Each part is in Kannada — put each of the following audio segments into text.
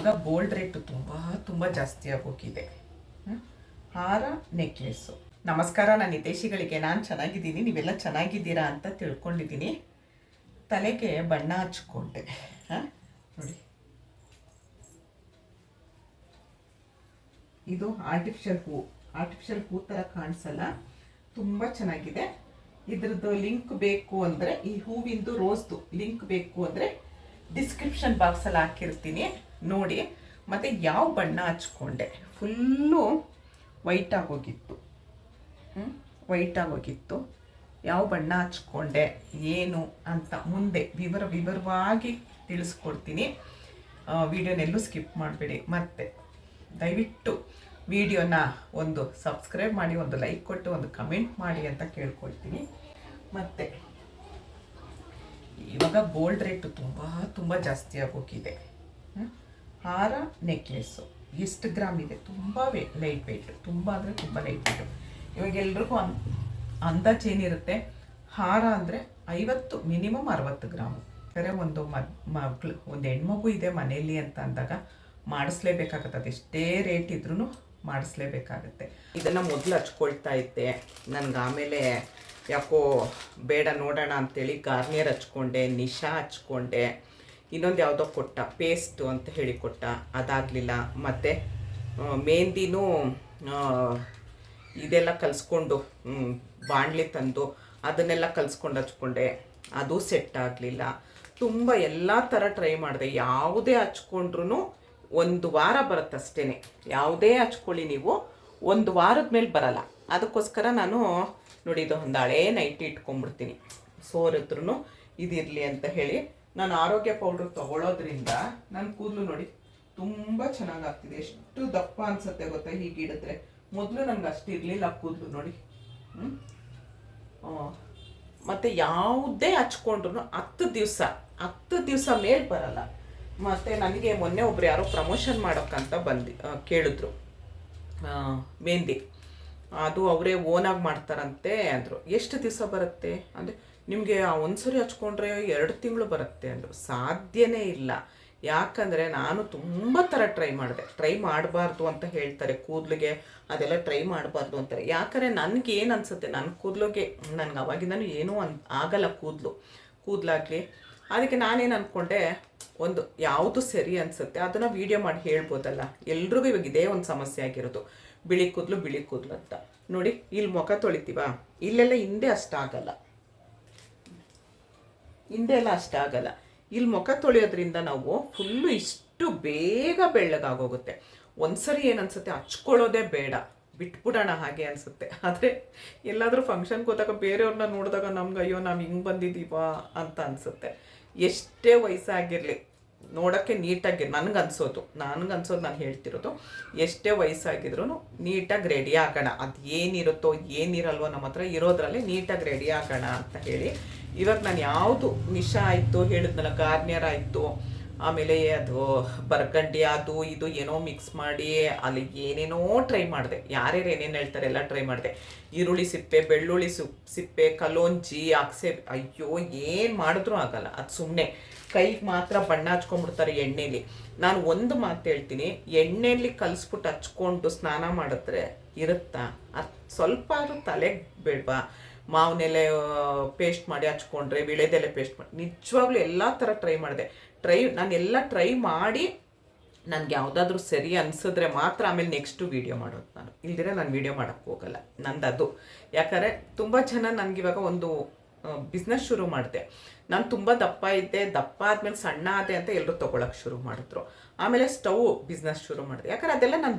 ಇವಾಗ ಗೋಲ್ಡ್ ರೇಟ್ ತುಂಬ ಜಾಸ್ತಿ ಆಗೋಗಿದೆ. ಹಾರ, ನೆಕ್ಲೆಸ್ಸು. ನಮಸ್ಕಾರ, ನಾನು ಹಿತೈಷಿಗಳಿಗೆ. ನಾನು ಚೆನ್ನಾಗಿದ್ದೀನಿ, ನೀವೆಲ್ಲ ಚೆನ್ನಾಗಿದ್ದೀರಾ ಅಂತ ತಿಳ್ಕೊಂಡಿದ್ದೀನಿ. ತಲೆಗೆ ಬಣ್ಣ ಹಚ್ಕೊಂಡೆ. ನೋಡಿ, ಇದು ಆರ್ಟಿಫಿಷಿಯಲ್ ಹೂ ಥರ ಕಾಣಿಸಲ್ಲ, ತುಂಬ ಚೆನ್ನಾಗಿದೆ. ಇದ್ರದ್ದು ಲಿಂಕ್ ಬೇಕು ಅಂದರೆ, ಈ ಹೂವಿಂದು ರೋಸ್ದು ಲಿಂಕ್ ಬೇಕು ಅಂದರೆ ಡಿಸ್ಕ್ರಿಪ್ಷನ್ ಬಾಕ್ಸಲ್ಲಿ ಹಾಕಿರ್ತೀನಿ, ನೋಡಿ. ಮತ್ತು ಯಾವ ಬಣ್ಣ ಹಚ್ಕೊಂಡೆ, ಫುಲ್ಲು ವೈಟ್ ಆಗೋಗಿತ್ತು. ಯಾವ ಬಣ್ಣ ಹಚ್ಕೊಂಡೆ ಏನು ಅಂತ ಮುಂದೆ ವಿವರವಾಗಿ ತಿಳಿಸ್ಕೊಡ್ತೀನಿ. ವಿಡಿಯೋನೆಲ್ಲೂ ಸ್ಕಿಪ್ ಮಾಡಬೇಡಿ. ಮತ್ತು ದಯವಿಟ್ಟು ವಿಡಿಯೋನ ಒಂದು ಸಬ್ಸ್ಕ್ರೈಬ್ ಮಾಡಿ, ಒಂದು ಲೈಕ್ ಕೊಟ್ಟು, ಒಂದು ಕಮೆಂಟ್ ಮಾಡಿ ಅಂತ ಕೇಳ್ಕೊಳ್ತೀನಿ. ಮತ್ತು ಇವಾಗ ಗೋಲ್ಡ್ ರೇಟು ತುಂಬ ಜಾಸ್ತಿ ಆಗೋಗಿದೆ. ಹಾರ, ನೆಕ್ಲೆಸ್ಸು ಎಷ್ಟು ಗ್ರಾಮ್ ಇದೆ, ತುಂಬ ಲೈಟ್ ವೆಯ್ಟು, ತುಂಬ ಅಂದರೆ ತುಂಬ ಲೈಟ್ ವೆಯ್ಟು. ಇವಾಗ ಎಲ್ರಿಗೂ ಅಂದಾಜು ಏನಿರುತ್ತೆ, ಹಾರ ಅಂದರೆ 50 ಮಿನಿಮಮ್ 60 ಗ್ರಾಮು. ಬೇರೆ ಒಂದು ಒಂದು ಹೆಣ್ಮಗು ಇದೆ ಮನೆಯಲ್ಲಿ ಅಂತ ಅಂದಾಗ ಮಾಡಿಸ್ಲೇಬೇಕಾಗತ್ತೆ. ಅದೆಷ್ಟೇ ರೇಟ್ ಇದ್ರೂ ಮಾಡಿಸ್ಲೇಬೇಕಾಗತ್ತೆ. ಇದನ್ನು ಮೊದಲು ಹಚ್ಕೊಳ್ತಾ ಇದ್ದೆ, ನನಗೆ ಆಮೇಲೆ ಯಾಕೋ ಬೇಡ ನೋಡೋಣ ಅಂಥೇಳಿ ಗಾರ್ನಿಯರ್ ಹಚ್ಕೊಂಡೆ, ನಿಶಾ ಹಚ್ಕೊಂಡೆ, ಇನ್ನೊಂದು ಯಾವುದೋ ಕೊಟ್ಟ ಪೇಸ್ಟು ಅಂತ ಹೇಳಿ ಕೊಟ್ಟ, ಅದಾಗಲಿಲ್ಲ. ಮತ್ತು ಮೆಹಂದಿನೂ ಇದೆಲ್ಲ ಕಲಿಸ್ಕೊಂಡು ಬಾಣಲೆ ತಂದು ಅದನ್ನೆಲ್ಲ ಕಲಿಸ್ಕೊಂಡು ಹಚ್ಕೊಂಡೆ, ಅದು ಸೆಟ್ ಆಗಲಿಲ್ಲ. ತುಂಬ ಎಲ್ಲ ಥರ ಟ್ರೈ ಮಾಡಿದೆ. ಯಾವುದೇ ಹಚ್ಕೊಂಡ್ರೂ 1 ವಾರ ಬರುತ್ತಷ್ಟೇ. ಯಾವುದೇ ಹಚ್ಕೊಳ್ಳಿ ನೀವು 1 ವಾರದ ಮೇಲೆ ಬರಲ್ಲ. ಅದಕ್ಕೋಸ್ಕರ ನಾನು ನೋಡಿ, ಇದು ಒಂದು ಹಳೇ ನೈಟಿ ಇಟ್ಕೊಂಡ್ಬಿಡ್ತೀನಿ, ಸೋರಿದ್ರೂ ಇದಿರಲಿ ಅಂತ ಹೇಳಿ. ನಾನು ಆರೋಗ್ಯ ಪೌಡ್ರ್ ತೊಗೊಳೋದ್ರಿಂದ ನನ್ನ ಕೂದಲು ನೋಡಿ ತುಂಬ ಚೆನ್ನಾಗಾಗ್ತಿದೆ. ಎಷ್ಟು ದಪ್ಪ ಅನ್ಸುತ್ತೆ ಗೊತ್ತಾ ಹೀಗಿಡಿದ್ರೆ. ಮೊದಲು ನನಗೆ ಅಷ್ಟು ಇರಲಿಲ್ಲ ಕೂದಲು ನೋಡಿ. ಮತ್ತು ಯಾವುದೇ ಹಚ್ಕೊಂಡ್ರು 10 ದಿವಸ ಮೇಲೆ ಬರಲ್ಲ. ಮತ್ತು ನನಗೆ ಮೊನ್ನೆ ಒಬ್ರು ಯಾರೋ ಪ್ರಮೋಷನ್ ಮಾಡೋಕ್ಕಂತ ಕೇಳಿದ್ರು ಮೆಹಂದಿ. ಅದು ಅವರೇ ಓನಾಗಿ ಮಾಡ್ತಾರಂತೆ ಅಂದರು. ಎಷ್ಟು ದಿವಸ ಬರುತ್ತೆ ಅಂದರೆ, ನಿಮಗೆ ಒಂದ್ಸರಿ ಹಚ್ಕೊಂಡ್ರೆ 2 ತಿಂಗಳು ಬರುತ್ತೆ ಅಂದರು. ಸಾಧ್ಯನೇ ಇಲ್ಲ. ಯಾಕಂದರೆ ನಾನು ತುಂಬ ಥರ ಟ್ರೈ ಮಾಡಬಾರ್ದು ಅಂತ ಹೇಳ್ತಾರೆ ಕೂದಲಿಗೆ, ಅದೆಲ್ಲ ಟ್ರೈ ಮಾಡಬಾರ್ದು ಅಂತಾರೆ. ಯಾಕಂದರೆ ನನಗೇನು ಅನಿಸುತ್ತೆ, ನನ್ನ ಕೂದಲಿಗೆ ನನಗೆ ಅವಾಗಿಂದನೂ ಏನೂ ಆಗಲ್ಲ ಕೂದಲಾಗಲಿ. ಅದಕ್ಕೆ ನಾನೇನು ಅಂದ್ಕೊಂಡೆ, ಒಂದು ಯಾವುದು ಸರಿ ಅನಿಸುತ್ತೆ ಅದನ್ನು ವೀಡಿಯೋ ಮಾಡಿ ಹೇಳ್ಬೋದಲ್ಲ. ಎಲ್ರಿಗೂ ಇವಾಗ ಇದೇ ಒಂದು ಸಮಸ್ಯೆ ಆಗಿರೋದು, ಬಿಳಿ ಕೂದಲು ಅಂತ. ನೋಡಿ, ಇಲ್ಲಿ ಮುಖ ತೊಳಿತೀವ, ಇಲ್ಲೆಲ್ಲ ಹಿಂದೆ ಅಷ್ಟಾಗಲ್ಲ, ಇಲ್ಲಿ ಮುಖ ತೊಳೆಯೋದ್ರಿಂದ ನಾವು ಫುಲ್ಲು ಇಷ್ಟು ಬೇಗ ಬೆಳ್ಳಗಾಗೋಗುತ್ತೆ. ಒಂದ್ಸರಿ ಏನನ್ಸುತ್ತೆ, ಹಚ್ಕೊಳ್ಳೋದೇ ಬೇಡ, ಬಿಟ್ಬಿಡೋಣ ಹಾಗೆ ಅನಿಸುತ್ತೆ. ಆದರೆ ಎಲ್ಲಾದರೂ ಫಂಕ್ಷನ್ಗೆ ಹೋದಾಗ ಬೇರೆಯವ್ರನ್ನ ನೋಡಿದಾಗ ನಮ್ಗೆ ಅಯ್ಯೋ ನಾವು ಹಿಂಗೆ ಬಂದಿದ್ದೀವಾ ಅಂತ ಅನಿಸುತ್ತೆ. ಎಷ್ಟೇ ವಯಸ್ಸಾಗಿರಲಿ ನೋಡೋಕ್ಕೆ ನೀಟಾಗಿ ನನಗನ್ಸೋದು ನಾನು ಹೇಳ್ತಿರೋದು, ಎಷ್ಟೇ ವಯಸ್ಸಾಗಿದ್ರೂ ನೀಟಾಗಿ ರೆಡಿ ಆಗೋಣ. ಅದು ಏನಿರುತ್ತೋ ಏನಿರಲ್ವೋ ನಮ್ಮ ಹತ್ರ ಇರೋದ್ರಲ್ಲೇ ನೀಟಾಗಿ ರೆಡಿ ಆಗೋಣ ಅಂತ ಹೇಳಿ ಇವಾಗ ನಾನು ಯಾವುದು ನಿಶಾ ಆಯಿತು, ಹೇಳಿದ್ನಲ್ಲ ಗಾರ್ನಿಯರ್ ಆಯಿತು, ಆಮೇಲೆ ಅದು ಬರ್ಗಂಡಿ ಅದು ಇದು ಏನೋ ಮಿಕ್ಸ್ ಮಾಡಿ ಅಲ್ಲಿ ಏನೇನೋ ಟ್ರೈ ಮಾಡಿದೆ. ಯಾರ್ಯಾರು ಏನೇನು ಹೇಳ್ತಾರೆ ಎಲ್ಲ ಟ್ರೈ ಮಾಡಿದೆ. ಈರುಳ್ಳಿ ಸಿಪ್ಪೆ, ಬೆಳ್ಳುಳ್ಳಿ ಸಿಪ್ಪೆ, ಕಲೋಂಜಿ, ಅಕ್ಸೆ, ಅಯ್ಯೋ ಏನು ಮಾಡಿದ್ರೂ ಆಗಲ್ಲ. ಅದು ಸುಮ್ಮನೆ ಕೈಗೆ ಮಾತ್ರ ಬಣ್ಣ ಹಚ್ಕೊಂಡ್ಬಿಡ್ತಾರೆ ಎಣ್ಣೆಲಿ. ನಾನು ಒಂದು ಮಾತು ಹೇಳ್ತೀನಿ, ಎಣ್ಣೆಯಲ್ಲಿ ಕಲಿಸ್ಬಿಟ್ಟು ಹಚ್ಕೊಂಡು ಸ್ನಾನ ಮಾಡಿದ್ರೆ ಇರುತ್ತಾ? ಅದು ಸ್ವಲ್ಪ ಆದರೂ ತಲೆಗೆ ಬೇಡವಾ? ಮಾವಿನೆಲೆ ಪೇಸ್ಟ್ ಮಾಡಿ ಹಚ್ಕೊಂಡ್ರೆ, ವಿಳೆದೆಲೆ ಪೇಸ್ಟ್ ಮಾಡಿ, ನಿಜವಾಗ್ಲೂ ಎಲ್ಲ ಥರ ಟ್ರೈ ಮಾಡಿದೆ. ನಾನೆಲ್ಲ ಟ್ರೈ ಮಾಡಿ ನನಗೆ ಯಾವುದಾದ್ರೂ ಸರಿ ಅನಿಸಿದ್ರೆ ಮಾತ್ರ ಆಮೇಲೆ ನೆಕ್ಸ್ಟು ವೀಡಿಯೋ ಮಾಡೋದು. ನಾನು ಇಲ್ದಿರ ನಾನು ವೀಡಿಯೋ ಮಾಡೋಕ್ಕೆ ಹೋಗಲ್ಲ, ನಂದದು. ಯಾಕಂದರೆ ತುಂಬ ಜನ ನನಗಿವಾಗ ಒಂದು ಬಿಸ್ನೆಸ್ ಶುರು ಮಾಡಿದೆ. ನಾನು ತುಂಬ ದಪ್ಪ ಇದ್ದೆ, ದಪ್ಪ ಆದಮೇಲೆ ಸಣ್ಣ ಆದೆ ಅಂತ ಎಲ್ಲರೂ ತೊಗೊಳಕ್ಕೆ ಶುರು ಮಾಡಿದ್ರು. ಆಮೇಲೆ ಸ್ಟವ್ ಬಿಸ್ನೆಸ್ ಶುರು ಮಾಡಿದೆ. ಯಾಕಂದರೆ ಅದೆಲ್ಲ ನಾನು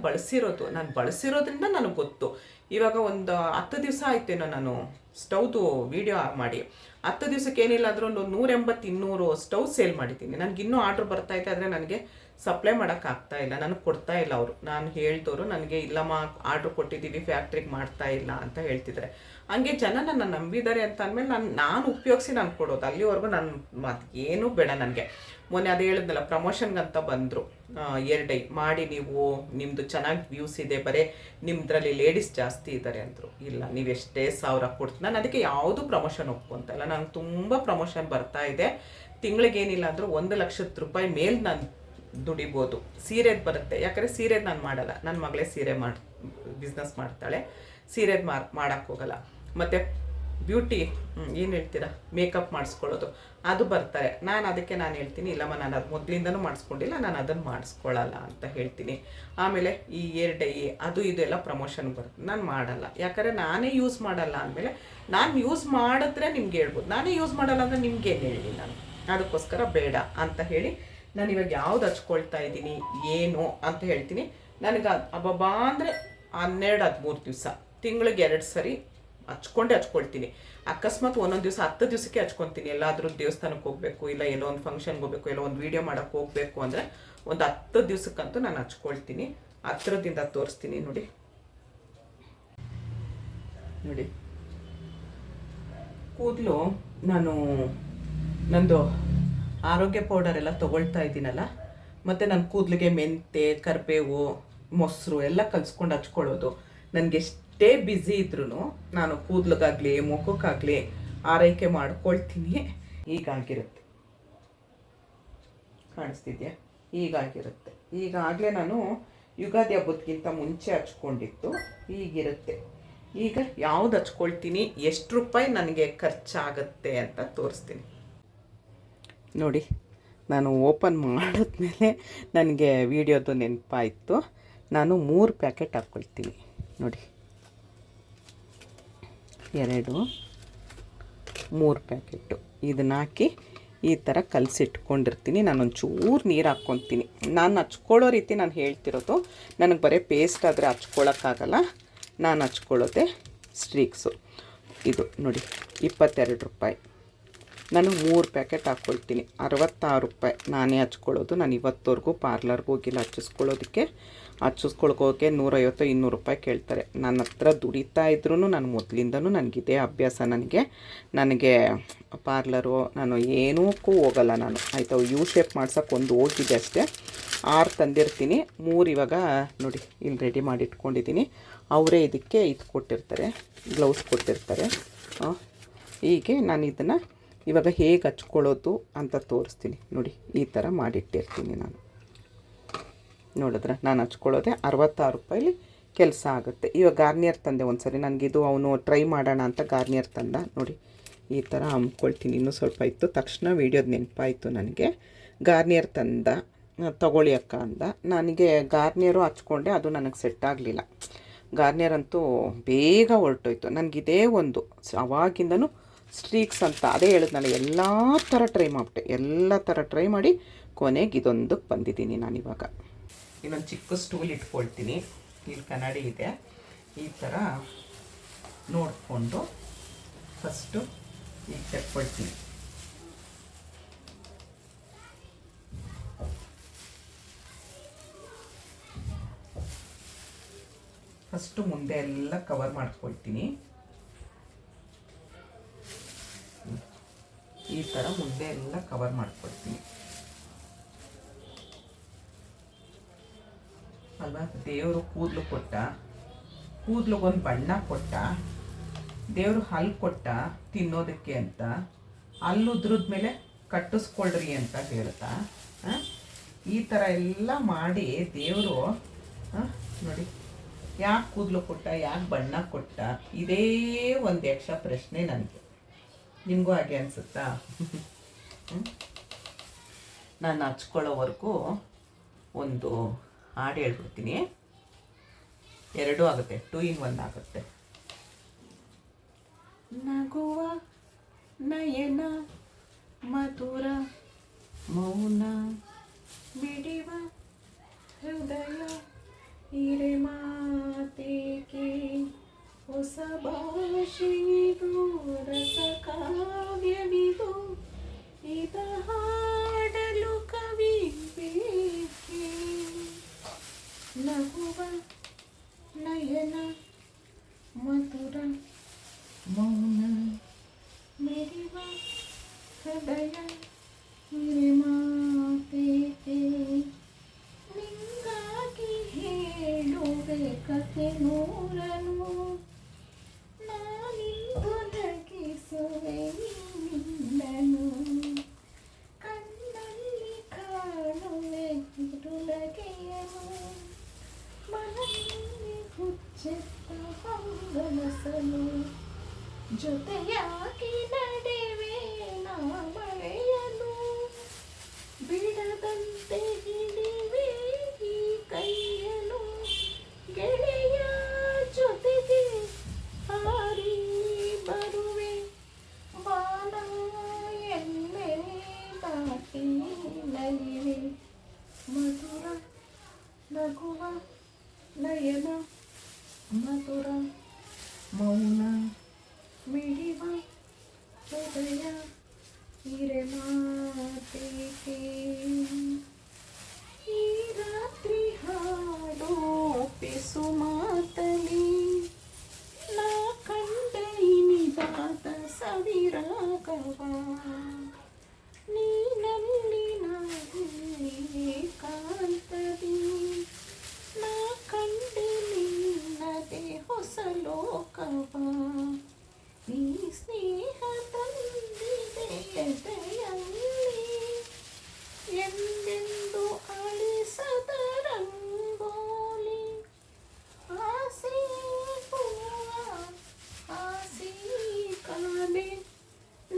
ಬಳಸಿರೋದ್ರಿಂದ ನನಗೆ ಗೊತ್ತು. ಇವಾಗ ಒಂದು 10 ದಿವಸ ಆಯ್ತೇನೋ ನಾನು ಸ್ಟವ್ದು ವೀಡಿಯೋ ಮಾಡಿ. 10 ದಿವಸಕ್ಕೆ ಏನಿಲ್ಲ ಅಂದರೂ ಒಂದು 180-200 ಸ್ಟವ್ ಸೇಲ್ ಮಾಡಿದ್ದೀನಿ. ನನಗಿನ್ನೂ ಆರ್ಡ್ರ್ ಬರ್ತಾಯಿದೆ, ಆದರೆ ನನಗೆ ಸಪ್ಲೈ ಮಾಡೋಕ್ಕಾಗ್ತಾ ಇಲ್ಲ, ನನಗೆ ಕೊಡ್ತಾ ಇಲ್ಲ ಅವರು. ನಾನು ಹೇಳ್ದವರು ನನಗೆ ಇಲ್ಲಮ್ಮ ಆರ್ಡ್ರ್ ಕೊಟ್ಟಿದ್ದೀವಿ, ಫ್ಯಾಕ್ಟ್ರಿಗೆ ಮಾಡ್ತಾ ಇಲ್ಲ ಅಂತ ಹೇಳ್ತಿದ್ದಾರೆ. ಹಂಗೆ ಜನ ನನ್ನ ನಂಬಿದ್ದಾರೆ ಅಂತ ಅಂದಮೇಲೆ ನಾನು ಉಪಯೋಗಿಸಿ ನಾನು ಕೊಡೋದು. ಅಲ್ಲಿವರೆಗೂ ನಾನು ಏನೂ ಬೇಡ ನನಗೆ. ಮೊನ್ನೆ ಅದು ಹೇಳಿದ್ನಲ್ಲ, ಪ್ರಮೋಷನ್ಗಂತ ಬಂದರು, 2 ಮಾಡಿ ನೀವು, ನಿಮ್ಮದು ಚೆನ್ನಾಗಿ ವ್ಯೂಸ್ ಇದೆ, ಬರೀ ನಿಮ್ಮದ್ರಲ್ಲಿ ಲೇಡೀಸ್ ಜಾಸ್ತಿ ಇದ್ದಾರೆ ಅಂದರು. ಇಲ್ಲ, ನೀವು ಎಷ್ಟೇ 1000 ಕೊಡ್ತೀನಿ, ನಾನು ಅದಕ್ಕೆ ಯಾವುದೂ ಪ್ರಮೋಷನ್ ಒಪ್ಕೊಂತ ಇಲ್ಲ. ನನಗೆ ತುಂಬ ಪ್ರಮೋಷನ್ ಬರ್ತಾ ಇದೆ. ತಿಂಗಳಿಗೇನಿಲ್ಲ ಅಂದರೂ 1 ಲಕ್ಷದ ರೂಪಾಯಿ ಮೇಲೆ ನಾನು ದುಡಿಬೋದು. ಸೀರೆದು ಬರುತ್ತೆ, ಯಾಕಂದರೆ ಸೀರೆದು ನಾನು ಮಾಡಲ್ಲ, ನನ್ನ ಮಗಳೇ ಸೀರೆ ಬಿಸ್ನೆಸ್ ಮಾಡ್ತಾಳೆ, ಸೀರೆದು ಮಾಡೋಕ್ಕೆ ಹೋಗಲ್ಲ. ಮತ್ತು ಬ್ಯೂಟಿ ಏನು ಹೇಳ್ತೀರಾ, ಮೇಕಪ್ ಮಾಡಿಸ್ಕೊಳ್ಳೋದು ಅದು ಬರ್ತಾರೆ. ನಾನು ಹೇಳ್ತೀನಿ ಇಲ್ಲಮ್ಮ, ನಾನು ಅದು ಮೊದಲಿಂದನೂ ಮಾಡಿಸ್ಕೊಂಡಿಲ್ಲ, ನಾನು ಅದನ್ನು ಮಾಡಿಸ್ಕೊಳ್ಳಲ್ಲ ಅಂತ ಹೇಳ್ತೀನಿ. ಆಮೇಲೆ ಈ ಏರ್ ಡೈ ಅದು ಇದೆಲ್ಲ ಪ್ರಮೋಷನ್ ಬರುತ್ತೆ, ನಾನು ಮಾಡಲ್ಲ, ಯಾಕಂದರೆ ನಾನೇ ಯೂಸ್ ಮಾಡಲ್ಲ. ಅಂದಮೇಲೆ ನಾನು ಯೂಸ್ ಮಾಡಿದ್ರೆ ನಿಮ್ಗೆ ಹೇಳ್ಬೋದು, ನಾನೇ ಯೂಸ್ ಮಾಡಲ್ಲ ಅಂದರೆ ನಿಮ್ಗೇನು ಹೇಳಿ ನಾನು, ಅದಕ್ಕೋಸ್ಕರ ಬೇಡ ಅಂತ ಹೇಳಿ ನಾನು ಇವಾಗ ಯಾವ್ದು ಹಚ್ಕೊಳ್ತಾ ಇದ್ದೀನಿ ಏನು ಅಂತ ಹೇಳ್ತೀನಿ. ನನಗೆ ಅಬ್ಬಬ್ಬಾ ಅಂದರೆ 12-13 ದಿವಸ, ತಿಂಗಳಿಗೆ 2 ಸರಿ ಹಚ್ಕೊಳ್ತೀನಿ. ಅಕಸ್ಮಾತ್ ಒಂದೊಂದು ದಿವಸ 10 ದಿವಸಕ್ಕೆ ಹಚ್ಕೊತೀನಿ. ಎಲ್ಲಾದರೂ ದೇವಸ್ಥಾನಕ್ಕೆ ಹೋಗಬೇಕು, ಇಲ್ಲ ಎಲ್ಲೋ ಒಂದು ಫಂಕ್ಷನ್ಗೆ ಹೋಗಬೇಕು, ಎಲ್ಲೋ ಒಂದು ವೀಡಿಯೋ ಮಾಡೋಕ್ಕೆ ಹೋಗಬೇಕು ಅಂದರೆ ಒಂದು 10 ದಿವಸಕ್ಕಂತೂ ನಾನು ಹಚ್ಕೊಳ್ತೀನಿ. ಹತ್ರದಿಂದ ತೋರಿಸ್ತೀನಿ ನೋಡಿ. ಕೂದಲು ನಾನು ನಂದು ಆರೋಗ್ಯ ಪೌಡರ್ ಎಲ್ಲ ತೊಗೊಳ್ತಾ ಇದ್ದೀನಲ್ಲ, ಮತ್ತು ನನ್ನ ಕೂದಲಿಗೆ ಮೆಂತೆ, ಕರಿಬೇವು, ಮೊಸರು ಎಲ್ಲ ಕಲಿಸ್ಕೊಂಡು ಹಚ್ಕೊಳ್ಳೋದು. ನನಗೆ ಎಷ್ಟೇ ಬ್ಯುಸಿ ಇದ್ರೂ ನಾನು ಕೂದಲಿಗಾಗಲಿ ಮುಖಕ್ಕಾಗಲಿ ಆರೈಕೆ ಮಾಡ್ಕೊಳ್ತೀನಿ. ಹೀಗಾಗಿರುತ್ತೆ, ಕಾಣಿಸ್ತಿದ್ಯಾ? ಹೀಗಾಗಿರುತ್ತೆ. ಈಗಾಗಲೇ ನಾನು ಯುಗಾದಿ ಹಬ್ಬದಕ್ಕಿಂತ ಮುಂಚೆ ಹಚ್ಕೊಂಡಿತ್ತು, ಹೀಗಿರುತ್ತೆ. ಈಗ ಯಾವ್ದು ಹಚ್ಕೊಳ್ತೀನಿ, ಎಷ್ಟು ರೂಪಾಯಿ ನನಗೆ ಖರ್ಚಾಗುತ್ತೆ ಅಂತ ತೋರಿಸ್ತೀನಿ ನೋಡಿ. ನಾನು ಓಪನ್ ಮಾಡಿದ್ಮೇಲೆ ನನಗೆ ವಿಡಿಯೋದು ನೆನಪಾಯಿತು. ನಾನು 3 ಪ್ಯಾಕೆಟ್ ಹಾಕ್ಕೊಳ್ತೀನಿ ನೋಡಿ, 2 3 ಪ್ಯಾಕೆಟು ಇದನ್ನ ಹಾಕಿ ಈ ಥರ ಕಲಸಿಟ್ಕೊಂಡಿರ್ತೀನಿ. ನಾನೊಂಚೂರು ನೀರು ಹಾಕ್ಕೊತೀನಿ. ನಾನು ಹಚ್ಕೊಳ್ಳೋ ರೀತಿ ನಾನು ಹೇಳ್ತಿರೋದು, ನನಗೆ ಬರೀ ಪೇಸ್ಟ್ ಆದರೆ ಹಚ್ಕೊಳ್ಳೋಕ್ಕಾಗಲ್ಲ. ನಾನು ಹಚ್ಕೊಳ್ಳೋದೆ ಸ್ಟ್ರೀಕ್ಸು. ಇದು ನೋಡಿ 22 ರೂಪಾಯಿ. ನಾನು 3 ಪ್ಯಾಕೆಟ್ ಹಾಕ್ಕೊಳ್ತೀನಿ, 66 ರೂಪಾಯಿ. ನಾನೇ ಹಚ್ಕೊಳ್ಳೋದು. ನಾನು ಇವತ್ತವರೆಗೂ ಪಾರ್ಲರ್ಗೆ ಹೋಗಿಲ್ಲ ಹಚ್ಚಿಸ್ಕೊಳ್ಳೋದಕ್ಕೆ. ಹಚ್ಚಿಸ್ಕೊಳ್ಕೋಕೆ 150-200 ರೂಪಾಯಿ ಕೇಳ್ತಾರೆ. ನನ್ನ ಹತ್ರ ದುಡಿತಾ ಇದ್ರೂ ನಾನು ಮೊದಲಿಂದನೂ ನನಗಿದೇ ಅಭ್ಯಾಸ. ನನಗೆ ಪಾರ್ಲರು ನಾನು ಏನಕ್ಕೂ ಹೋಗಲ್ಲ ನಾನು, ಆಯಿತಾ. ಯು ಶೇಪ್ ಮಾಡ್ಸೋಕೆ ಒಂದು ಹೋಗಿದೆ ಅಷ್ಟೇ. 6 ತಂದಿರ್ತೀನಿ, 3 ಇವಾಗ ನೋಡಿ ಇಲ್ಲಿ ರೆಡಿ ಮಾಡಿ ಇಟ್ಕೊಂಡಿದ್ದೀನಿ. ಅವರೇ ಇದಕ್ಕೆ ಇದು ಕೊಟ್ಟಿರ್ತಾರೆ, ಗ್ಲೌಸ್ ಕೊಟ್ಟಿರ್ತಾರೆ. ಹೀಗೆ ನಾನು ಇದನ್ನು ಇವಾಗ ಹೇಗೆ ಹಚ್ಕೊಳ್ಳೋದು ಅಂತ ತೋರಿಸ್ತೀನಿ ನೋಡಿ. ಈ ಥರ ಮಾಡಿಟ್ಟಿರ್ತೀನಿ ನಾನು. ನೋಡಿದ್ರೆ ನಾನು ಹಚ್ಕೊಳ್ಳೋದೆ 66 ರೂಪಾಯಿಲಿ ಕೆಲಸ ಆಗುತ್ತೆ. ಇವಾಗ ಗಾರ್ನಿಯರ್ ತಂದೆ ಒಂದು ಸರಿ, ನನಗಿದು ಅವನು ಟ್ರೈ ಮಾಡೋಣ ಅಂತ ಗಾರ್ನಿಯರ್ ತಂದ ನೋಡಿ. ಈ ಥರ ಹಮ್ಕೊಳ್ತೀನಿ. ಇನ್ನೂ ಸ್ವಲ್ಪ ಇತ್ತು, ತಕ್ಷಣ ವೀಡಿಯೋದು ನೆನಪಾಯಿತು ನನಗೆ. ಗಾರ್ನಿಯರ್ ತಂದ, ತಗೊಳ್ಳಿ ಅಕ್ಕ ಅಂದ. ನನಗೆ ಗಾರ್ನಿಯರು ಹಚ್ಕೊಂಡೆ, ಅದು ನನಗೆ ಸೆಟ್ ಆಗಲಿಲ್ಲ. ಗಾರ್ನಿಯರ್ ಅಂತೂ ಬೇಗ ಹೊರಟೋಯ್ತು. ನನಗಿದೇ ಒಂದು ಅವಾಗಿಂದನೂ ಸ್ಟ್ರೀಕ್ಸ್ ಅಂತ ಅದೇ ಹೇಳಿದ್ನಲ್ಲ, ಎಲ್ಲ ಥರ ಟ್ರೈ ಮಾಡಿಬಿಟ್ಟೆ. ಎಲ್ಲ ಥರ ಟ್ರೈ ಮಾಡಿ ಕೊನೆಗೆ ಇದೊಂದಕ್ಕೆ ಬಂದಿದ್ದೀನಿ ನಾನಿವಾಗ. ಇನ್ನೊಂದು ಚಿಕ್ಕ ಸ್ಟೂಲ್ ಇಟ್ಕೊಳ್ತೀನಿ, ಇಲ್ಲಿ ಕನ್ನಡಿ ಇದೆ. ಈ ಥರ ನೋಡಿಕೊಂಡು ಫಸ್ಟು ಈಗ ತೆಕ್ಕೊಳ್ತೀನಿ. ಫಸ್ಟು ಮುಂದೆ ಎಲ್ಲ ಕವರ್ ಮಾಡ್ಕೊಳ್ತೀನಿ. ಈ ಥರ ಮುಂದೆ ಎಲ್ಲ ಕವರ್ ಮಾಡ್ಕೊಳ್ತೀನಿ ಅಲ್ವಾ. ದೇವರು ಕೂದಲು ಕೊಟ್ಟ, ಕೂದಲಿಗೊಂದು ಬಣ್ಣ ಕೊಟ್ಟ, ದೇವರು ಹಲ್ಲು ಕೊಟ್ಟ ತಿನ್ನೋದಕ್ಕೆ ಅಂತ, ಹಲ್ಲು ಉದ್ರದ ಮೇಲೆ ಕಟ್ಟಿಸ್ಕೊಳ್ರಿ ಅಂತ ಹೇಳ್ತಾ ಈ ಥರ ಎಲ್ಲ ಮಾಡಿ ದೇವರು ನೋಡಿ ಯಾಕೆ ಕೂದಲು ಕೊಟ್ಟ, ಯಾಕೆ ಬಣ್ಣ ಕೊಟ್ಟ, ಇದೇ ಒಂದು ಯಕ್ಷ ಪ್ರಶ್ನೆ ನನಗೆ. ನಿಮಗೂ ಹಾಗೆ ಅನಿಸುತ್ತಾ? ನಾನು ಹಚ್ಕೊಳ್ಳೋವರೆಗೂ ಒಂದು ಹಾಡು ಹೇಳ್ಬಿಡ್ತೀನಿ. 2 ಆಗುತ್ತೆ, 2 in 1 ಆಗುತ್ತೆ. ನಗುವ ನಯನ ಮಧುರ ಮೌನ ಬಿಡಿವ ಹೃದಯ ಹಿರೆ ಮಾತೇಕೆ ಹೊಸ ಭಾಷೆಯಿದು ರಸ ಕಾವ್ಯವಿದು ಇದ ಹಾಡಲು ಕವಿ ಬೇಕೆ. ನಗುವ ನಯನ ಮಧುರ ಮೌನ ಮಿಡಿವ ಹೃದಯ ಹಿರೆ ಮಾತೇಕೆ. ನಿಂಗಾಗಿ ಹೇಳುವೆ ಕತೆ ನೂರನು, ನಾನಿಂದು ನಗಿಸುವೆ ನಿನ್ನನು, ಕಣ್ಣಲ್ಲಿ ಕಾಣುವೆ ಮನದಲ್ಲಿ ಹುಚ್ಚೆತ್ತ ಹಂಗನಸಲು ಜೊತೆಯಾಗಿ ನಡೆವೆ ನಾ ಮಳೆಯಲು ಬಿಡದಂತೆ ಹಿಡಿವೆ ಈ ಕೈಯಲು ಗೆಳೆಯ ಜೊತೆಗೆ ಹಾರಿ ಬರುವೆ ಬಾನ ಎಲ್ಲೆ ದಾಟಿ ನಲಿವೆ ಮಧುರ ನಗುವ ನಯನ ಮಧುರ ಮೌನ ಮಿಡಿವ ಹೃದಯ ಹಿರೆಮಾತೇಕೆ ಈ ರಾತ್ರಿ ಹಾಡೋ ಪಿಸು ಮಾತಲಿ ನಾ ಕಂಡ ಇನಿದಾದ ಸವಿರಾಗವ ನೀನಲ್ಲಿ ನಾನಲ್ಲಿ ಕಾಂತದಿ ನಾ ಕಂಡೆ ನಿನ್ನದೆ ಹೊಸ ಲೋಕವ ಈ ಸ್ನೇಹ ತಂದಿದೆ ಎದೆಯಲ್ಲಿ ಎಂದೆಂದು ಅಳಿಸದ ರಂಗೋಲಿ ಆಸೆ ಹೂವ ಆಸೆ ಕಾಲೆ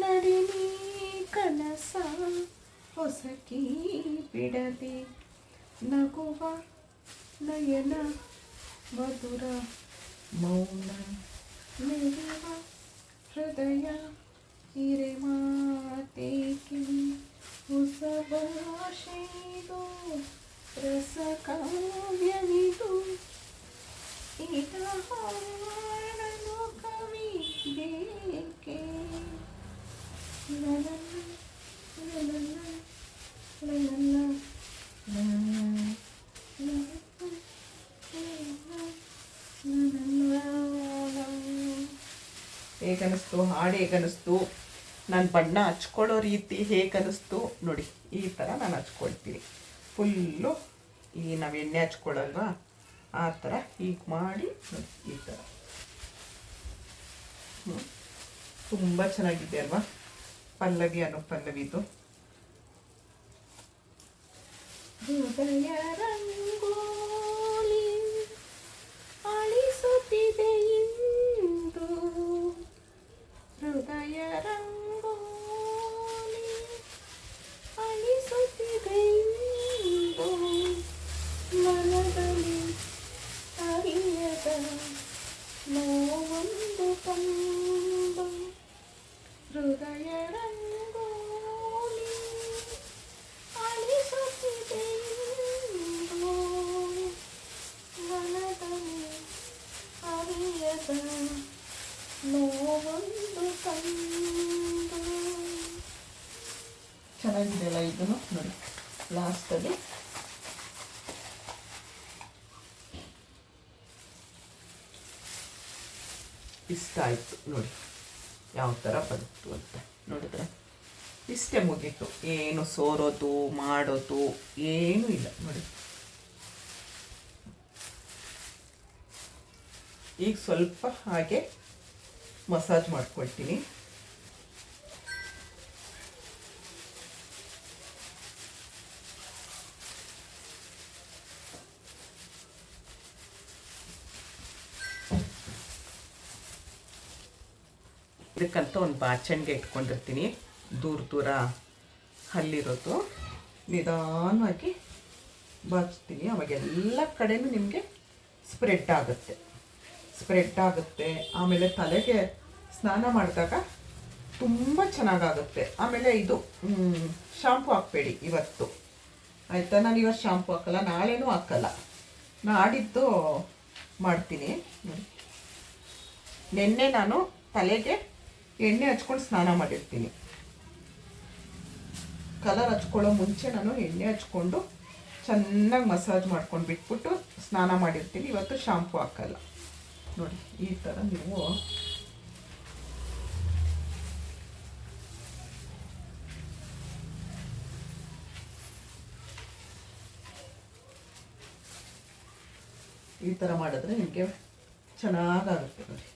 ನಡಿನಿ ಕನಸ ಹೊಸಕಿ ಬಿಡದೆ ನಗುವ ನಯನ ಮಧುರ ಮೌನ ಮಿಡಿವ ಹೃದಯ ಹಿರೆಮಾತೇಕೆ ಹೊಸ ಭಾಷೆಯಿದು ರಸ ಕಾವ್ಯವಿದು ಇದ ಹಾಡಲು ಕವಿ ಬೇಕೆ ಲಲಲ ಲಲಲ ಲಲಲ ಹೇಗನಿಸ್ತು ಹಾಡು ಹೇಗನಿಸ್ತು ನಾನು ಬಣ್ಣ ಹಚ್ಕೊಳ್ಳೋ ರೀತಿ ಹೇಗನಿಸ್ತು ನೋಡಿ. ಈ ಥರ ನಾನು ಹಚ್ಕೊಳ್ತೀನಿ ಫುಲ್ಲು. ಈ ನಾವು ಎಣ್ಣೆ ಹಚ್ಕೊಳ್ಳಲ್ವಾ ಆ ಥರ ಹೀಗೆ ಮಾಡಿ ನೋಡಿ ಈ ಥರ. ತುಂಬ ಚೆನ್ನಾಗಿದೆ ಅಲ್ವಾ ಪಲ್ಲವಿ ಅನ್ನೋ ಪಲ್ಲವಿದು. ಹೃದಯ ರಂಗೋಲಿ ಅಳಿಸುತ್ತಿದೆ ಇಂದು ಹೃದಯ ರಂಗೋಲಿ ಅಳಿಸುತ್ತಿದೆ ಇಂದು ಮನದಲ್ಲಿ ಅರಿಯದ ನೋವೊಂದು ತಂದು ಹೃದಯ ರಂಗೋಲಿ ಅಳಿಸುತ್ತಿದೆ ಇಂದು ಮನದಲ್ಲಿ ಅರಿಯದ ನೋವೊಂದು ತಂದು. ಚೆನ್ನಾಗಿದೆಯಲ್ಲ ಇದನ್ನು ನೋಡಿ. ಲಾಸ್ಟಲ್ಲಿ ಇಷ್ಟ ಆಯಿತು ನೋಡಿ ಯಾವ ಥರ ಬಂತು ಅಂತ ನೋಡಿದ್ರೆ. ಇಷ್ಟೇ ಮುಗೀತು, ಏನು ಸೋರೋದು ಮಾಡೋದು ಏನೂ ಇಲ್ಲ ನೋಡಿ. ಈಗ ಸ್ವಲ್ಪ ಹಾಗೆ ಮಸಾಜ್ ಮಾಡ್ಕೊಳ್ತೀನಿ. ಇದಕ್ಕಂತ ಒಂದು ಬಾಚಣಿಗೆ ಇಟ್ಕೊಂಡಿರ್ತೀನಿ, ದೂರ ದೂರ ಹಲ್ಲಿರೋದು. ನಿಧಾನವಾಗಿ ಬಾಚ್ತೀನಿ, ಅವಾಗ ಎಲ್ಲ ಕಡೆನೂ ನಿಮಗೆ ಸ್ಪ್ರೆಡ್ ಆಗುತ್ತೆ. ಆಮೇಲೆ ತಲೆಗೆ ಸ್ನಾನ ಮಾಡಿದಾಗ ತುಂಬ ಚೆನ್ನಾಗಾಗುತ್ತೆ. ಆಮೇಲೆ ಇದು ಶಾಂಪು ಹಾಕಬೇಡಿ ಇವತ್ತು, ಆಯಿತಾ? ನಾನು ಇವತ್ತು ಶಾಂಪು ಹಾಕಲ್ಲ, ನಾಳೆನೂ ಹಾಕಲ್ಲ, ನಾಡಿದ್ದು ಮಾಡ್ತೀನಿ. ನೆನ್ನೆ ನಾನು ತಲೆಗೆ ಎಣ್ಣೆ ಹಚ್ಕೊಂಡು ಸ್ನಾನ ಮಾಡಿರ್ತೀನಿ. ಕಲರ್ ಹಚ್ಕೊಳ್ಳೋ ಮುಂಚೆ ನಾನು ಎಣ್ಣೆ ಹಚ್ಕೊಂಡು ಚೆನ್ನಾಗಿ ಮಸಾಜ್ ಮಾಡ್ಕೊಂಡು ಬಿಟ್ಬಿಟ್ಟು ಸ್ನಾನ ಮಾಡಿರ್ತೀನಿ. ಇವತ್ತು ಶಾಂಪು ಹಾಕಲ್ಲ ನೋಡಿ. ಈ ಥರ ನೀವು ಈ ಥರ ಮಾಡಿದ್ರೆ ನಿಮಗೆ ಚೆನ್ನಾಗಾಗುತ್ತೆ ನೋಡಿ.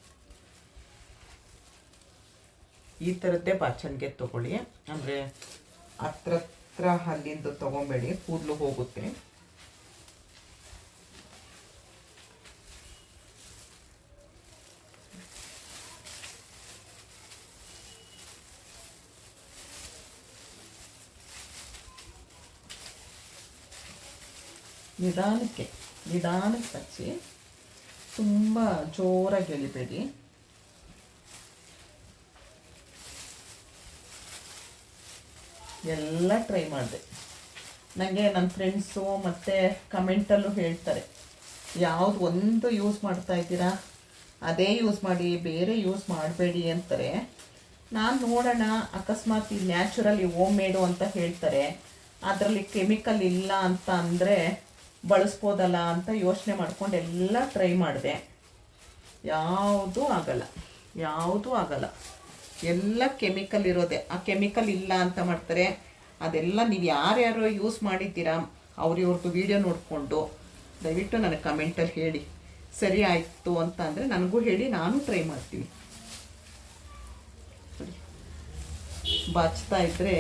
ಈ ಥರದ್ದೇ ಬಾಚಣಿಗೆ ತೊಗೊಳ್ಳಿ, ಅಂದರೆ ಹತ್ರ ಹಲ್ಲಿಂದು ತೊಗೊಬೇಡಿ, ಕೂದಲು ಹೋಗುತ್ತೆ. ನಿಧಾನಕ್ಕೆ ನಿಧಾನಕ್ಕೆ ಹಚ್ಚಿ, ತುಂಬ ಜೋರಾಗಿ ಎಳಿಬೇಡಿ. ಎಲ್ಲ ಟ್ರೈ ಮಾಡಿದೆ. ನನಗೆ ನನ್ನ ಫ್ರೆಂಡ್ಸು ಮತ್ತು ಕಮೆಂಟಲ್ಲೂ ಹೇಳ್ತಾರೆ, ಯಾವುದು ಒಂದು ಯೂಸ್ ಮಾಡ್ತಾ ಇದ್ದೀರಾ ಅದೇ ಯೂಸ್ ಮಾಡಿ, ಬೇರೆ ಯೂಸ್ ಮಾಡಬೇಡಿ ಅಂತಾರೆ. ನಾನು ನೋಡೋಣ, ಅಕಸ್ಮಾತ್ ಈ ನ್ಯಾಚುರಲಿ ಹೋಮ್ ಮೇಡು ಅಂತ ಹೇಳ್ತಾರೆ, ಅದರಲ್ಲಿ ಕೆಮಿಕಲ್ ಇಲ್ಲ ಅಂತ ಅಂದರೆ ಬಳಸ್ಬೋದಲ್ಲ ಅಂತ ಯೋಚನೆ ಮಾಡ್ಕೊಂಡು ಎಲ್ಲ ಟ್ರೈ ಮಾಡಿದೆ. ಯಾವುದೂ ಆಗಲ್ಲ, ಯಾವುದೂ ಆಗಲ್ಲ. ಎಲ್ಲ ಕೆಮಿಕಲ್ ಇರೋದೆ. ಆ ಕೆಮಿಕಲ್ ಇಲ್ಲ ಅಂತ ಮಾಡ್ತಾರೆ. ಅದೆಲ್ಲ ನೀವು ಯಾರ್ಯಾರೋ ಯೂಸ್ ಮಾಡಿದ್ದೀರಾ ಅವ್ರವ್ರದ್ದು ವೀಡಿಯೋ ನೋಡಿಕೊಂಡು ದಯವಿಟ್ಟು ನನಗೆ ಕಮೆಂಟಲ್ಲಿ ಹೇಳಿ. ಸರಿ ಆಯಿತು ಅಂತ ಅಂದರೆ ನನಗೂ ಹೇಳಿ, ನಾನು ಟ್ರೈ ಮಾಡ್ತೀನಿ. ಬಾಚ್ತಾ ಇದ್ದರೆ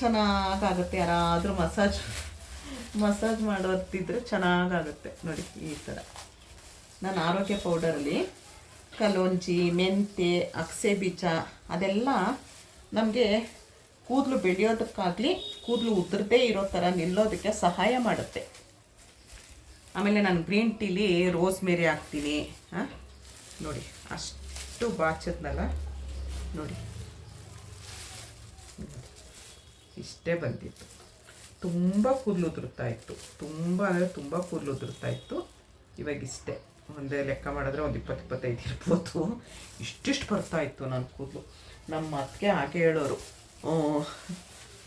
ಚೆನ್ನಾಗಾಗುತ್ತೆ. ಯಾರಾದರೂ ಮಸಾಜ್ ಮಾಡೋದಿದ್ರೆ ಚೆನ್ನಾಗಾಗುತ್ತೆ ನೋಡಿ. ಈ ಥರ ನಾನು ಆರೋಗ್ಯ ಪೌಡರಲ್ಲಿ ಕಲೋಂಜಿ, ಮೆಂತೆ, ಅಗಸೆ ಬೀಜ ಅದೆಲ್ಲ ನಮಗೆ ಕೂದಲು ಬೆಳೆಯೋದಕ್ಕಾಗಲಿ ಕೂದಲು ಉದುರದೇ ಇರೋ ಥರ ನಿಲ್ಲೋದಕ್ಕೆ ಸಹಾಯ ಮಾಡುತ್ತೆ. ಆಮೇಲೆ ನಾನು ಗ್ರೀನ್ ಟೀಲಿ ರೋಸ್ಮೇರಿ ಹಾಕ್ತೀನಿ. ನೋಡಿ ಅಷ್ಟು ಬಾಚದ್ನಲ್ಲ ನೋಡಿ, ಇಷ್ಟೇ ಬಂದಿತ್ತು. ತುಂಬ ಕೂದಲು ಉದುರ್ತಾ ಇತ್ತು, ತುಂಬ ಅಂದರೆ ತುಂಬ ಕೂದಲು ಉದುರ್ತಾ ಇತ್ತು. ಇವಾಗ ಇಷ್ಟೇ, ಒಂದೇ ಲೆಕ್ಕ ಮಾಡಿದ್ರೆ ಒಂದು 20-25 ಇರ್ಬೋದು. ಇಷ್ಟಿಷ್ಟು ಬರ್ತಾಯಿತ್ತು ನನ್ನ ಕೂದಲು. ನಮ್ಮ ಅತ್ತಿಗೆ ಹಾಗೆ ಹೇಳೋರು,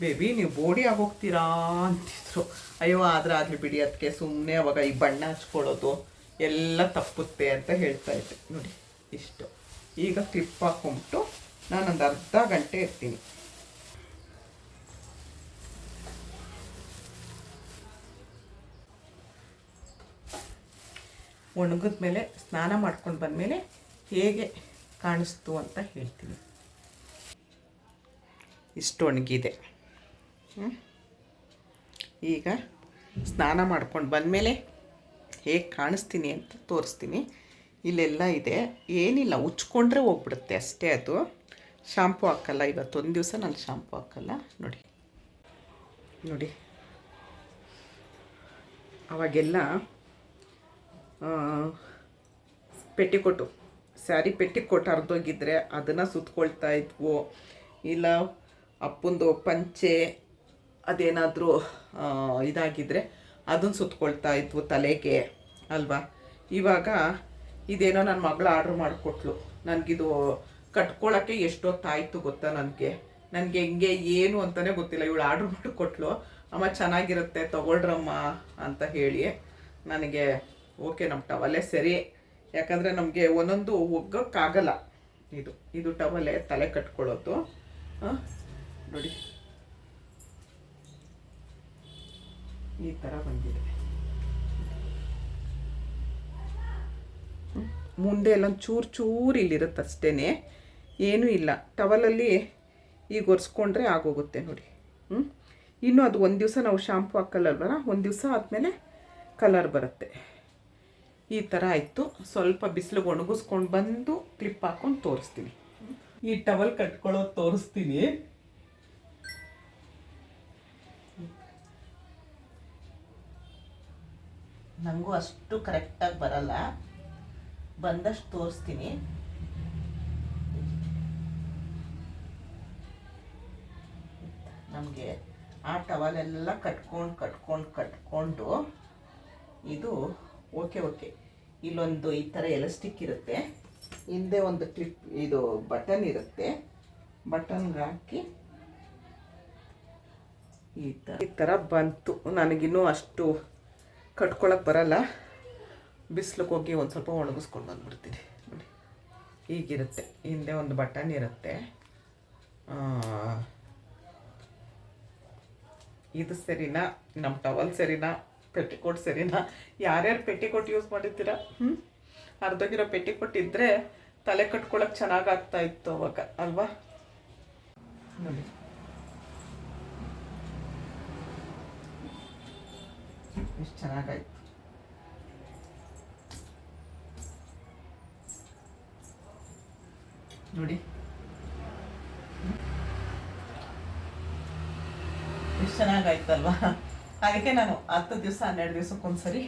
ಬೇಬಿ ನೀವು ಬೋಡಿ ಆಗೋಗ್ತೀರಾ ಅಂತಿದ್ರು. ಅಯ್ಯೋ ಆದ್ರೆ ಆಗಲಿ ಬಿಡಿ, ಅದಕ್ಕೆ ಸುಮ್ಮನೆ ಅವಾಗ ಈ ಬಣ್ಣ ಹಚ್ಕೊಳ್ಳೋದು ಎಲ್ಲ ತಪ್ಪುತ್ತೆ ಅಂತ ಹೇಳ್ತಾ ಇದ್ದೆ. ನೋಡಿ ಇಷ್ಟು. ಈಗ ಕ್ಲಿಪ್ ಹಾಕ್ಕೊಂಬಿಟ್ಟು ನಾನೊಂದು ಅರ್ಧ ಗಂಟೆ ಇರ್ತೀನಿ. ಒಣಗಿದ ಮೇಲೆ ಸ್ನಾನ ಮಾಡ್ಕೊಂಡು ಬಂದಮೇಲೆ ಹೇಗೆ ಕಾಣಿಸ್ತು ಅಂತ ಹೇಳ್ತೀನಿ. ಇಷ್ಟು ಒಣಗಿದೆ. ಈಗ ಸ್ನಾನ ಮಾಡ್ಕೊಂಡು ಬಂದಮೇಲೆ ಹೇಗೆ ಕಾಣಿಸ್ತೀನಿ ಅಂತ ತೋರಿಸ್ತೀನಿ. ಇಲ್ಲೆಲ್ಲ ಇದೆ, ಏನಿಲ್ಲ, ಉಚ್ಕೊಂಡ್ರೆ ಹೋಗ್ಬಿಡುತ್ತೆ ಅಷ್ಟೇ. ಅದು ಶಾಂಪು ಹಾಕಲ್ಲ. ಇವತ್ತೊಂದು ದಿವಸ ನಾನು ಶಾಂಪು ಹಾಕಲ್ಲ. ನೋಡಿ ನೋಡಿ, ಅವಾಗೆಲ್ಲ ಪೆಟ್ಟಿಕೋಟು, ಸ್ಯಾರಿ ಪೆಟ್ಟಿಕೋಟ್ ಹರಿದೋಗಿದ್ರೆ ಅದನ್ನು ಸುತ್ಕೊಳ್ತಾ ಇದ್ವು. ಇಲ್ಲ ಅಪ್ಪಂದು ಪಂಚೆ ಅದೇನಾದರೂ ಇದಾಗಿದ್ದರೆ ಅದನ್ನು ಸುತ್ಕೊಳ್ತಾ ಇದ್ವು ತಲೆಗೆ ಅಲ್ವಾ. ಇವಾಗ ಇದೇನೋ ನನ್ನ ಮಗಳು ಆರ್ಡ್ರ್ ಮಾಡಿಕೊಟ್ಲು. ನನಗಿದು ಕಟ್ಕೊಳ್ಳೋಕ್ಕೆ ಎಷ್ಟೊತ್ತಾಯಿತು ಗೊತ್ತಾ. ನನಗೆ ಹಿಂಗೆ ಏನು ಅಂತಲೇ ಗೊತ್ತಿಲ್ಲ. ಇವಳು ಆರ್ಡ್ರ್ ಮಾಡಿಕೊಟ್ಲು, ಅಮ್ಮ ಚೆನ್ನಾಗಿರುತ್ತೆ ತೊಗೊಳ್ರಮ್ಮ ಅಂತ ಹೇಳಿ. ನನಗೆ ಓಕೆ, ನಮ್ಮ ಟವಲ್ಲೇ ಸರಿ. ಯಾಕಂದರೆ ನಮಗೆ ಒಂದೊಂದು ಒಗ್ಗಕ್ಕಾಗಲ್ಲ. ಇದು ಟವಲ್ಲೇ ತಲೆ ಕಟ್ಕೊಳ್ಳೋದು. ನೋಡಿ ಈ ಥರ ಬಂದಿದೆ. ಮುಂದೆ ಎಲ್ಲ ಚೂರು ಇಲ್ಲಿರುತ್ತೆ ಅಷ್ಟೇ, ಏನೂ ಇಲ್ಲ. ಟವಲಲ್ಲಿ ಈಗ ಒರೆಸ್ಕೊಂಡ್ರೆ ಆಗೋಗುತ್ತೆ ನೋಡಿ. ಇನ್ನು ಅದು ಒಂದು ದಿವಸ ನಾವು ಶಾಂಪು ಹಾಕಲ್ಲಲ್ವಲ್ಲ, ಒಂದು ದಿವಸ ಆದಮೇಲೆ ಕಲರ್ ಬರುತ್ತೆ. ಈ ಥರ ಆಯಿತು. ಸ್ವಲ್ಪ ಬಿಸಿಲಿಗೆ ಒಣಗಿಸ್ಕೊಂಡು ಬಂದು ಕ್ಲಿಪ್ ಹಾಕ್ಕೊಂಡು ತೋರಿಸ್ತೀನಿ. ಈ ಟವಲ್ ಕಟ್ಕೊಳ್ಳೋದು ತೋರಿಸ್ತೀನಿ. ನನಗೂ ಅಷ್ಟು ಕರೆಕ್ಟಾಗಿ ಬರಲ್ಲ, ಬಂದಷ್ಟು ತೋರಿಸ್ತೀನಿ. ನಮಗೆ ಆ ಟವಲೆಲ್ಲ ಕಟ್ಕೊಂಡು ಇದು ಓಕೆ. ಇಲ್ಲೊಂದು ಈ ಥರ ಎಲಾಸ್ಟಿಕ್ ಇರುತ್ತೆ, ಹಿಂದೆ ಒಂದು ಕ್ಲಿಪ್ ಇದು ಬಟನ್ ಇರುತ್ತೆ. ಬಟನ್ಗೆ ಹಾಕಿ ಈ ಥರ ಬಂತು. ನನಗಿನ್ನೂ ಅಷ್ಟು ಕಟ್ಕೊಳಕ್ಕೆ ಬರಲ್ಲ. ಬಿಸಿಲಿಗೆ ಹೋಗಿ ಒಂದು ಸ್ವಲ್ಪ ಒಣಗಿಸ್ಕೊಂಡು ಬಂದ್ಬಿಡ್ತೀನಿ. ನೋಡಿ ಹೀಗಿರುತ್ತೆ. ಹಿಂದೆ ಒಂದು ಬಟನ್ ಇರುತ್ತೆ. ಇದು ಸರಿನಾ, ನಮ್ಮ ಟವಲ್ ಸರಿನಾ, ಪೆಟ್ಟಿಕೋಟ್ ಸರಿನಾ? ಯಾರ್ಯಾರು ಪೆಟ್ಟಿಕೋಟ್ ಯೂಸ್ ಮಾಡಿದ್ದೀರಾ? ಅರ್ಧಗಿರೋ ಪೆಟ್ಟಿಕೋಟ್ ಇದ್ದರೆ ತಲೆ ಕಟ್ಕೊಳಕ್ಕೆ ಚೆನ್ನಾಗಾಗ್ತಾ ಇತ್ತು ಅವಾಗ ಅಲ್ವಾ. ನೋಡಿ ಎಷ್ಟು ಚೆನ್ನಾಗಾಯ್ತು. ನೋಡಿ ಎಷ್ಟು ಚೆನ್ನಾಗಾಯ್ತಲ್ವಾ. ಅದಕ್ಕೆ ನಾನು 10 ದಿವಸ 12 ದಿವಸಕ್ಕೊಂದ್ಸರಿ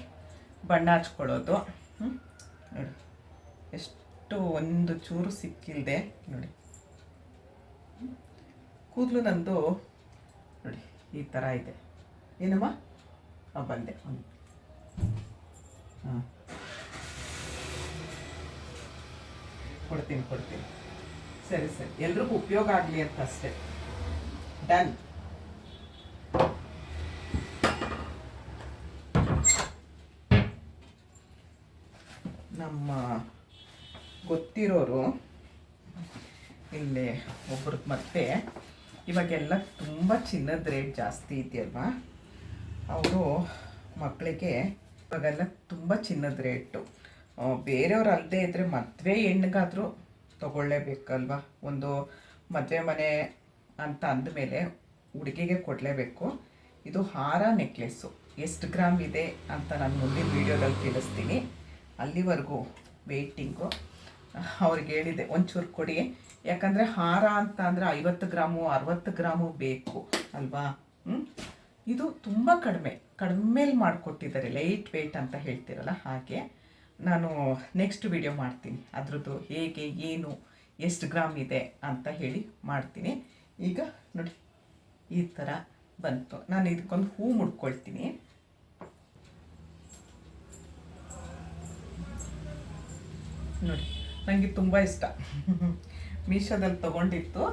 ಬಣ್ಣ ಹಚ್ಕೊಳ್ಳೋದು. ನೋಡಿ ಎಷ್ಟು ಒಂದು ಚೂರು ಸಿಕ್ಕಿಲ್ಲದೆ ನೋಡಿ. ಕೂದಲು ನಂದು ನೋಡಿ ಈ ಥರ ಇದೆ. ಏನಮ್ಮ ಬಂದೆ. ಹಾಂ ಕೊಡ್ತೀನಿ. ಸರಿ ಎಲ್ರಿಗೂ ಉಪಯೋಗ ಆಗಲಿ ಅಂತ ಅಷ್ಟೇ. ಡನ್. ನಮ್ಮ ಗೊತ್ತಿರೋರು ಇಲ್ಲಿ ಒಬ್ರದ್ದು ಮತ್ತೆ ಇವಾಗೆಲ್ಲ ತುಂಬ ಚಿನ್ನದ ರೇಟ್ ಜಾಸ್ತಿ ಇದೆಯಲ್ವಾ, ಅವರು ಮಕ್ಕಳಿಗೆ ಇವಾಗೆಲ್ಲ ತುಂಬ ಚಿನ್ನದ ರೇಟು. ಬೇರೆಯವ್ರು ಅಲ್ಲದೆ ಇದ್ದರೆ ಮದುವೆ ಹೆಣ್ಣಿಗಾದರೂ ತಗೊಳ್ಳೇಬೇಕಲ್ವ. ಒಂದು ಮದುವೆ ಮನೆ ಅಂತ ಅಂದಮೇಲೆ ಹುಡುಗಿಗೆ ಕೊಡಲೇಬೇಕು. ಇದು ಹಾರ ನೆಕ್ಲೆಸ್ಸು ಎಷ್ಟು ಗ್ರಾಮ್ ಇದೆ ಅಂತ ನಾನು ಮುಂದಿನ ವೀಡಿಯೋದಲ್ಲಿ ತಿಳಿಸ್ತೀನಿ. ಅಲ್ಲಿವರೆಗೂ ವೆಯ್ಟಿಂಗು. ಅವ್ರಿಗೆ ಹೇಳಿದೆ ಒಂಚೂರು ಕೊಡಿ, ಯಾಕಂದರೆ ಹಾರ ಅಂತ ಅಂದರೆ 50 ಗ್ರಾಮು 60 ಗ್ರಾಮು ಬೇಕು ಅಲ್ವಾ. ಇದು ತುಂಬ ಕಡಿಮೆಲಿ ಮಾಡಿಕೊಟ್ಟಿದ್ದಾರೆ, ಲೈಟ್ ವೆಯ್ಟ್ ಅಂತ ಹೇಳ್ತೀರಲ್ಲ ಹಾಗೆ. ನಾನು ನೆಕ್ಸ್ಟ್ ವಿಡಿಯೋ ಮಾಡ್ತೀನಿ ಅದ್ರದ್ದು ಹೇಗೆ ಏನು ಎಷ್ಟು ಗ್ರಾಮ್ ಇದೆ ಅಂತ ಹೇಳಿ ಮಾಡ್ತೀನಿ. ಈಗ ನೋಡಿ ಈ ಥರ ಬಂತು. ನಾನು ಇದಕ್ಕೊಂದು ಹೂ ಮುಡ್ಕೊಳ್ತೀನಿ. ನೋಡಿ ನನಗೆ ತುಂಬ ಇಷ್ಟ. ಮೀಶೋದಲ್ಲಿ ತೊಗೊಂಡಿತ್ತು.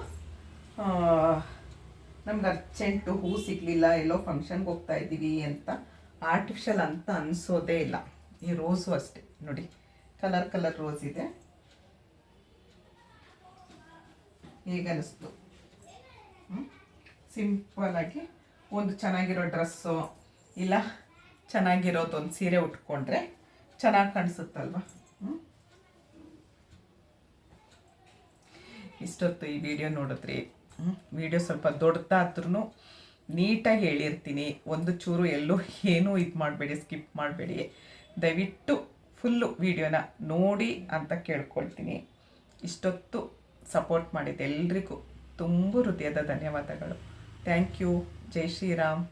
ನಮ್ಗೆ ಅರ್ಜೆಂಟು ಹೂ ಸಿಗಲಿಲ್ಲ, ಎಲ್ಲೋ ಫಂಕ್ಷನ್ಗೆ ಹೋಗ್ತಾ ಇದ್ದೀವಿ ಅಂತ. ಆರ್ಟಿಫಿಷಿಯಲ್ ಅಂತ ಅನಿಸೋದೇ ಇಲ್ಲ. ಈ ರೋಸು ಅಷ್ಟೇ ನೋಡಿ, ಕಲರ್ ರೋಸ್ ಇದೆ. ಹೇಗನ್ನಿಸ್ತು? ಸಿಂಪಲಾಗಿ ಒಂದು ಚೆನ್ನಾಗಿರೋ ಡ್ರೆಸ್ಸು ಇಲ್ಲ ಚೆನ್ನಾಗಿರೋದೊಂದು ಸೀರೆ ಉಟ್ಕೊಂಡ್ರೆ ಚೆನ್ನಾಗಿ ಕಾಣಿಸುತ್ತಲ್ವ. ಇಷ್ಟೊತ್ತು ಈ ವಿಡಿಯೋ ನೋಡಿದ್ರಿ. ವಿಡಿಯೋ ಸ್ವಲ್ಪ ದೊಡ್ಡದಾದ್ರೂ ನೀಟಾಗಿ ಹೇಳಿರ್ತೀನಿ. ಒಂದು ಚೂರು ಎಲ್ಲೂ ಏನೂ ಇದು ಮಾಡಬೇಡಿ, ಸ್ಕಿಪ್ ಮಾಡಬೇಡಿ. ದಯವಿಟ್ಟು ಫುಲ್ಲು ವಿಡಿಯೋನ ನೋಡಿ ಅಂತ ಕೇಳ್ಕೊಳ್ತೀನಿ. ಇಷ್ಟೊತ್ತು ಸಪೋರ್ಟ್ ಮಾಡಿದ್ದು ಎಲ್ರಿಗೂ ತುಂಬ ಹೃದಯದ ಧನ್ಯವಾದಗಳು. Thank you. ಜೈ ಶ್ರೀರಾಮ್.